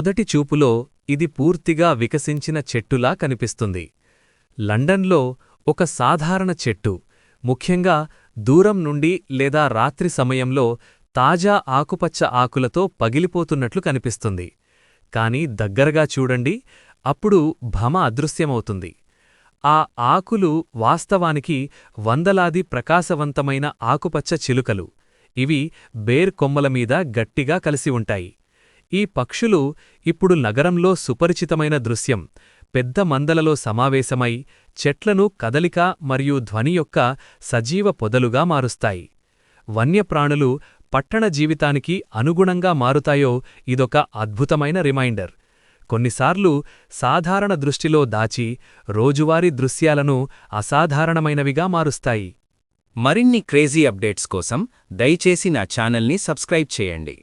మొదటి చూపులో ఇది పూర్తిగా వికసించిన చెట్టులా కనిపిస్తుంది. లండన్లో ఒక సాధారణ చెట్టు, ముఖ్యంగా దూరం నుండి లేదా రాత్రి సమయంలో తాజా ఆకుపచ్చ ఆకులతో పగిలిపోతున్నట్లు కనిపిస్తుంది. కాని దగ్గరగా చూడండి, అప్పుడు భ్రమ అదృశ్యమవుతుంది. ఆ ఆకులు వాస్తవానికి వందలాది ప్రకాశవంతమైన ఆకుపచ్చ చిలుకలు. ఇవి బేర్ కొమ్మలమీద గట్టిగా కలిసి ఉంటాయి. ఈ పక్షులు ఇప్పుడు నగరంలో సుపరిచితమైన దృశ్యం. పెద్ద మందలలో సమావేశమై చెట్లను కదలిక మరియు ధ్వని యొక్క సజీవ పొదలుగా మారుస్తాయి. వన్యప్రాణులు పట్టణ జీవితానికి అనుగుణంగా మారుతాయో ఇదొక అద్భుతమైన రిమైండర్. కొన్నిసార్లు సాధారణ దృష్టిలో దాచి రోజువారీ దృశ్యాలను అసాధారణమైనవిగా మారుస్తాయి. మరిన్ని క్రేజీ అప్డేట్స్ కోసం దయచేసి నా ఛానల్ని సబ్స్క్రైబ్ చేయండి.